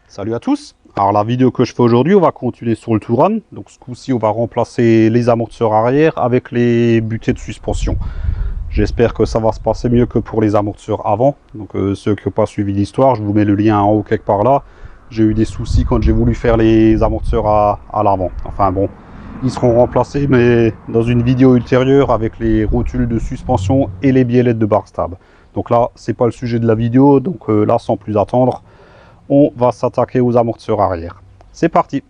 Salut à tous. Alors la vidéo que je fais aujourd'hui, on va continuer sur le Touran. Donc ce coup-ci, on va remplacer les amortisseurs arrière avec les butées de suspension. J'espère que ça va se passer mieux que pour les amortisseurs avant. Donc ceux qui n'ont pas suivi l'histoire, je vous mets le lien en haut quelque part là. J'ai eu des soucis quand j'ai voulu faire les amortisseurs à l'avant. Enfin bon, ils seront remplacés mais dans une vidéo ultérieure avec les rotules de suspension et les biellettes de backstab. Donc là, c'est pas le sujet de la vidéo. Donc là, sans plus attendre, on va s'attaquer aux amortisseurs arrière. C'est parti!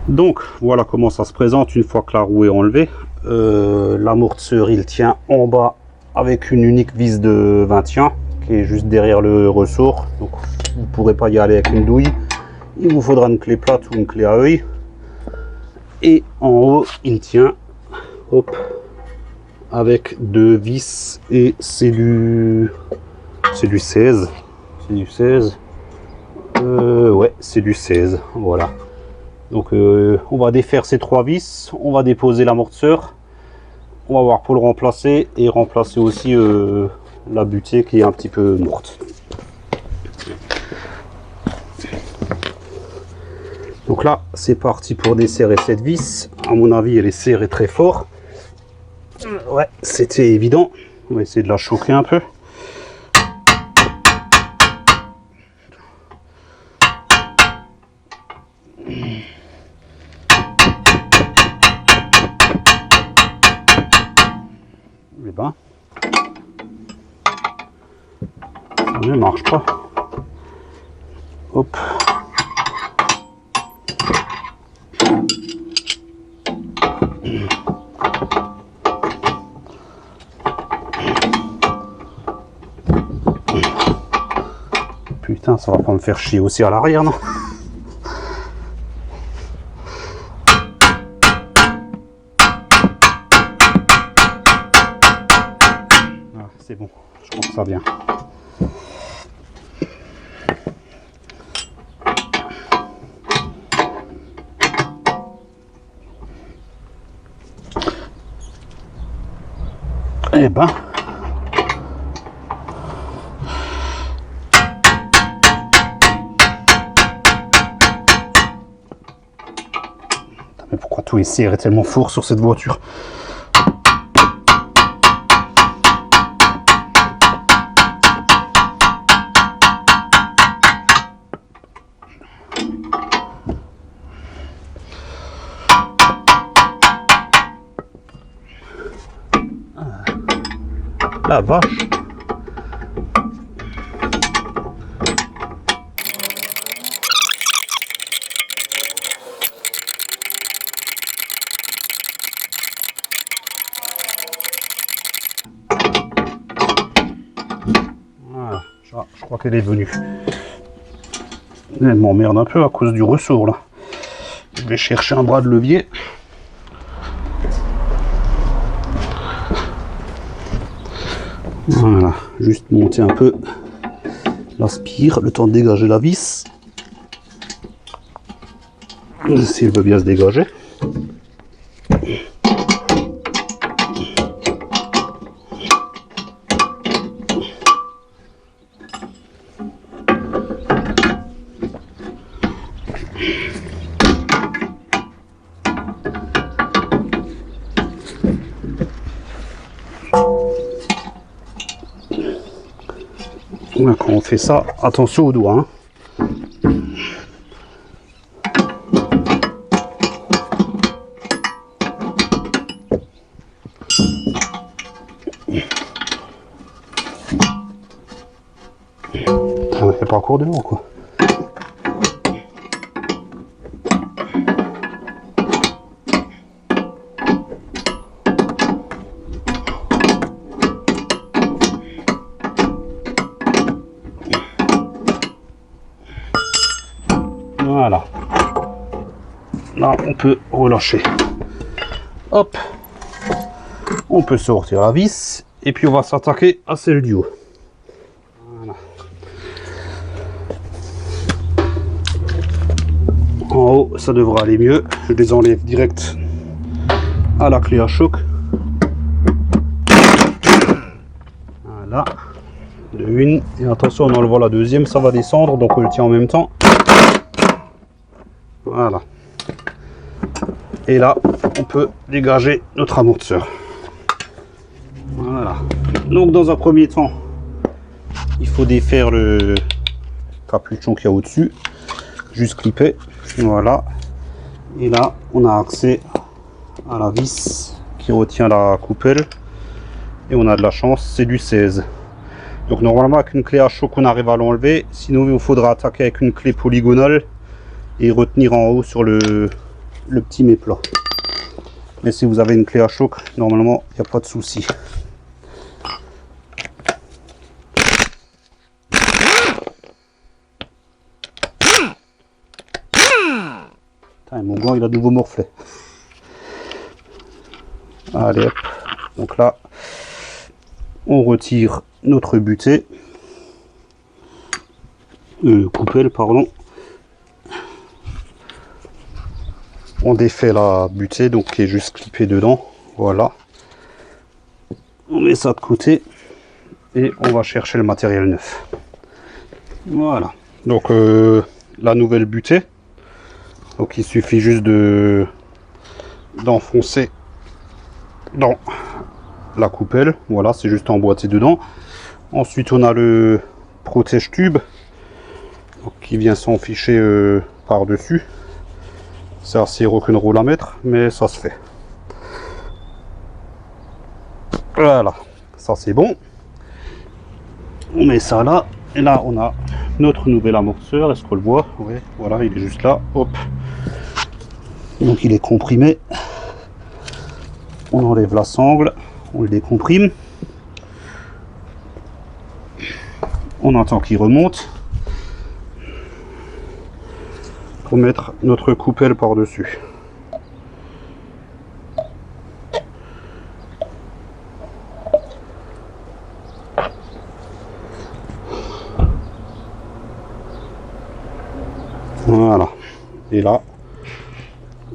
Donc voilà comment ça se présente une fois que la roue est enlevée. L'amortisseur il tient en bas avec une unique vis de 21 qui est juste derrière le ressort. Donc vous ne pourrez pas y aller avec une douille. Il vous faudra une clé plate ou une clé à œil. Et en haut il tient hop, avec deux vis et c'est du 16. C'est du 16. Ouais, c'est du 16. Voilà. Donc on va défaire ces trois vis, on va déposer l'amortisseur, on va voir pour le remplacer et remplacer aussi la butée qui est un petit peu morte. Donc là c'est parti pour desserrer cette vis. À mon avis elle est serrée très fort. Ouais, c'était évident. On va essayer de la choquer un peu. Eh ben, ça ne marche pas. Hop. Putain, ça va pas me faire chier aussi à l'arrière, non? C'est bon, je crois que ça vient. Eh ben, mais pourquoi tout est serré tellement fort sur cette voiture? La vache. Voilà, je crois qu'elle est venue. Elle m'emmerde un peu à cause du ressort là. Je vais chercher un bras de levier. Voilà, juste monter un peu l'aspire, le temps de dégager la vis. S'il veut bien se dégager. Quand on fait ça, attention aux doigts. Hein. On ne fait pas encore de l'eau quoi. Voilà. Là, on peut relâcher. Hop. On peut sortir la vis. Et puis, on va s'attaquer à celle du haut. Voilà. En haut, ça devrait aller mieux. Je les enlève direct à la clé à choc. Voilà. De une. Et attention, en enlevant la deuxième, ça va descendre. Donc, on le tient en même temps. Voilà. Et là, on peut dégager notre amortisseur. Voilà. Donc, dans un premier temps, il faut défaire le capuchon qu'il y a au-dessus. Juste clipper. Voilà. Et là, on a accès à la vis qui retient la coupelle. Et on a de la chance, c'est du 16. Donc, normalement, avec une clé à choc, on arrive à l'enlever. Sinon, il faudra attaquer avec une clé polygonale et retenir en haut sur le petit méplat. Mais si vous avez une clé à choc, normalement il n'y a pas de souci. Mon gant il a de nouveau morflé. Allez hop. Donc là on retire notre butée. Coupelle pardon. On défait la butée donc qui est juste clippée dedans. Voilà. On met ça de côté et on va chercher le matériel neuf. Voilà. Donc la nouvelle butée. Donc il suffit juste d'enfoncer dans la coupelle. Voilà, c'est juste emboîté dedans. Ensuite on a le protège tube qui vient s'enficher par dessus. C'est assez rock'n'roll à mettre, mais ça se fait. Voilà, ça c'est bon. On met ça là, et là on a notre nouvel amortisseur. Est-ce qu'on le voit? Oui, voilà, il est juste là. Hop. Donc il est comprimé. On enlève la sangle, on le décomprime. On attend qu'il remonte. Pour mettre notre coupelle par dessus. Voilà. Et là,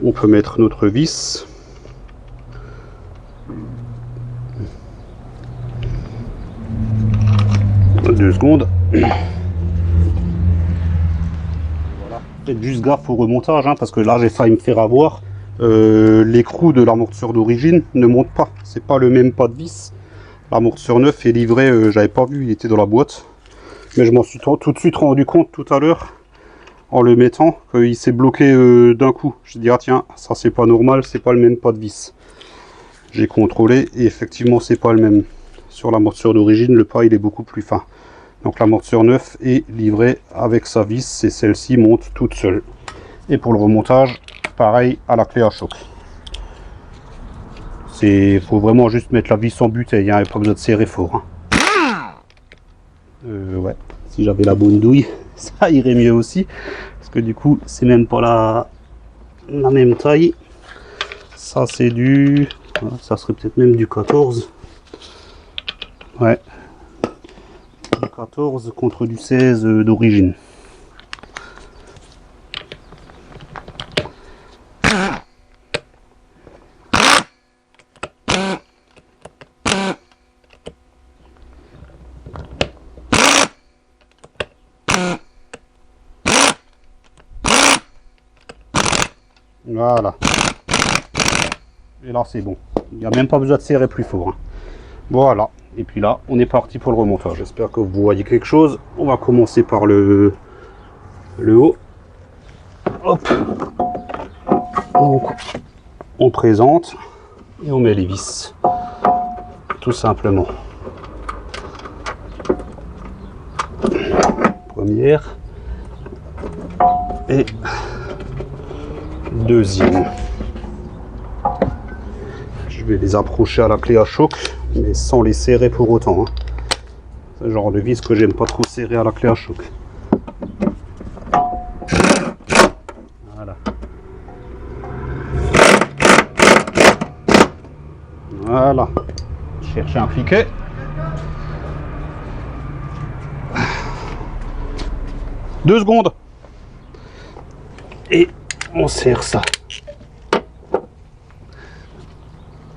on peut mettre notre vis. Deux secondes. Faites juste gaffe au remontage hein, parce que là j'ai failli me faire avoir. L'écrou de l'amortisseur d'origine ne monte pas, c'est pas le même pas de vis. L'amortisseur neuf est livré, j'avais pas vu, il était dans la boîte, mais je m'en suis tout de suite rendu compte tout à l'heure en le mettant qu'il s'est bloqué d'un coup. Je dis ah tiens, ça c'est pas normal, c'est pas le même pas de vis. J'ai contrôlé et effectivement c'est pas le même. Sur l'amortisseur d'origine, le pas il est beaucoup plus fin. Donc l'amortisseur neuf est livré avec sa vis et celle-ci monte toute seule. Et pour le remontage, pareil à la clé à choc. Il faut vraiment juste mettre la vis en butée, il n'y a pas besoin de serrer fort. Hein. Ouais, si j'avais la bonne douille, ça irait mieux aussi. Parce que du coup, c'est même pas la même taille. Ça c'est du... ça serait peut-être même du 14. Ouais. 14 contre du 16 d'origine. Voilà. Et là c'est bon. Il n'y a même pas besoin de serrer plus fort. Hein. Voilà. Et puis là, on est parti pour le remontage. J'espère que vous voyez quelque chose. On va commencer par le haut. Hop. Donc, on présente et on met les vis. Tout simplement. Première. Et deuxième. Je vais les approcher à la clé à choc. Mais sans les serrer pour autant. Hein. C'est le genre de vis que j'aime pas trop serrer à la clé à choc. Voilà. Chercher un piquet. Deux secondes. Et on serre ça.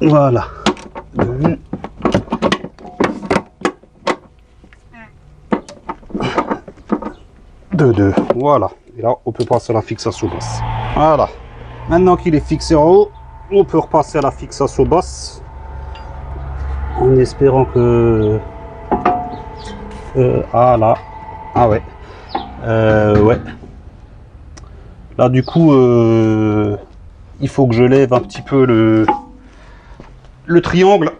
Voilà. Deux. Voilà. Et là, on peut passer à la fixation basse. Voilà. Maintenant qu'il est fixé en haut, on peut repasser à la fixation basse. En espérant que... ah là. Ah ouais. Ouais. Là, du coup, il faut que je lève un petit peu le triangle.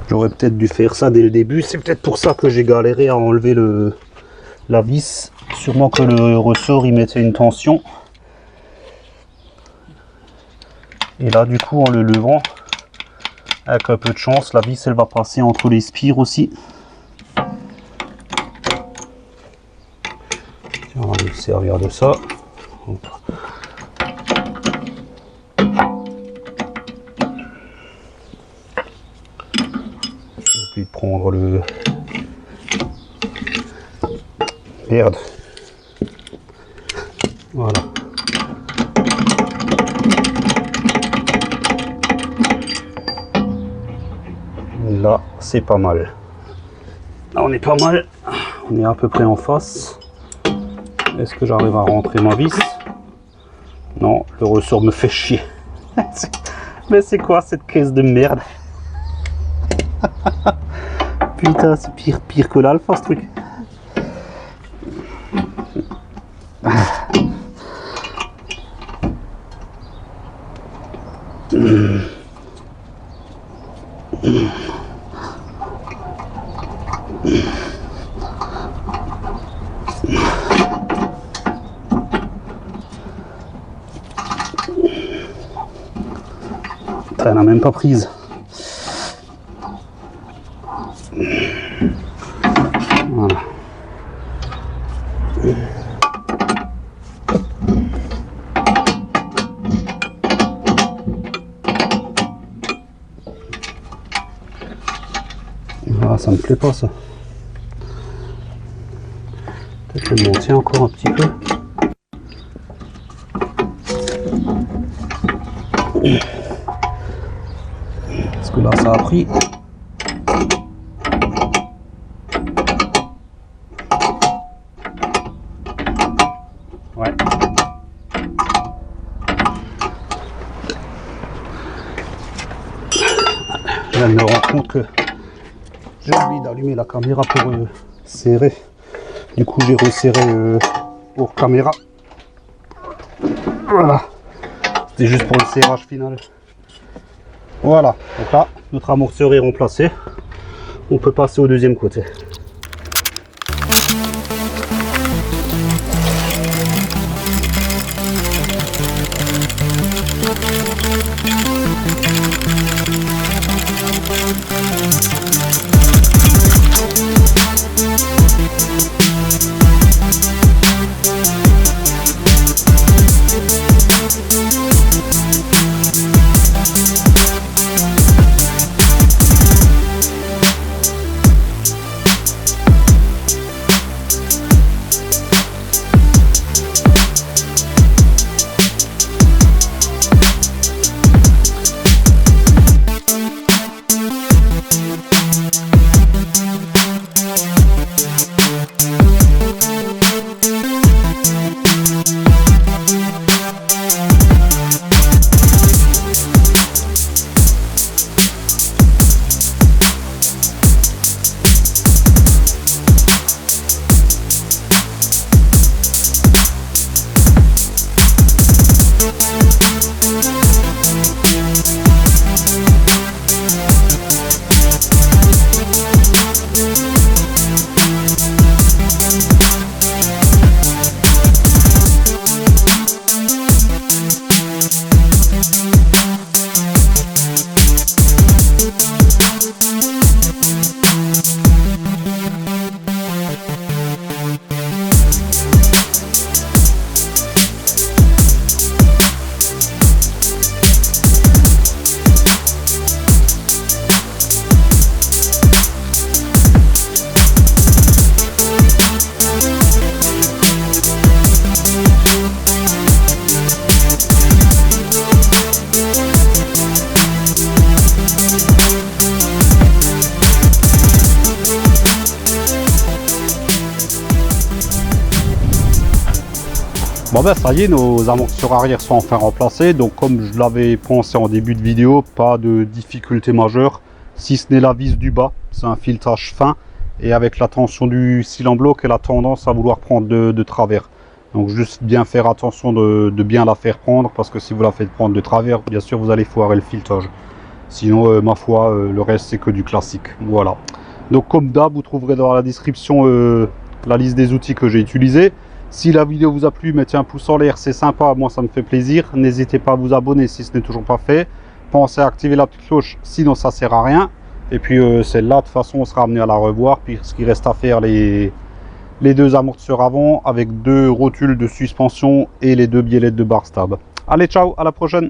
J'aurais peut-être dû faire ça dès le début. C'est peut-être pour ça que j'ai galéré à enlever la vis. Sûrement que le ressort, il mettait une tension. Et là, du coup, en le levant, avec un peu de chance, la vis, elle va passer entre les spires aussi. Tiens, on va nous servir de ça. Hop. Puis prendre le... Merde. Voilà. Là, c'est pas mal. Là, on est pas mal. On est à peu près en face. Est-ce que j'arrive à rentrer ma vis? Non, le ressort me fait chier. Mais c'est quoi cette caisse de merde? Putain, c'est pire que l'alpha, ce truc. Elle n'a même pas prise. Voilà. Ah, ça me plaît pas ça. Peut-être le monter encore un petit peu. Parce que là ça a pris. Ouais. Je viens de me rendre compte que j'ai oublié d'allumer la caméra pour serrer. Du coup j'ai resserré pour caméra. Voilà. C'était juste pour le serrage final. Voilà. Donc là, notre amortisseur est remplacé. On peut passer au deuxième côté. Bon ben ça y est, nos amortisseurs arrière sont enfin remplacés. Donc comme je l'avais pensé en début de vidéo, pas de difficulté majeure, si ce n'est la vis du bas. C'est un filetage fin et avec la tension du cil en bloc, elle a tendance à vouloir prendre de travers. Donc juste bien faire attention de bien la faire prendre, parce que si vous la faites prendre de travers, bien sûr vous allez foirer le filetage. Sinon ma foi, le reste c'est que du classique. Voilà. Donc comme d'hab, vous trouverez dans la description la liste des outils que j'ai utilisés. Si la vidéo vous a plu, mettez un pouce en l'air, c'est sympa, moi ça me fait plaisir. N'hésitez pas à vous abonner si ce n'est toujours pas fait. Pensez à activer la petite cloche, sinon ça sert à rien. Et puis celle-là, de toute façon, on sera amené à la revoir. Puis ce qui reste à faire, les deux amortisseurs avant avec 2 rotules de suspension et les 2 biellettes de bar stab. Allez, ciao, à la prochaine.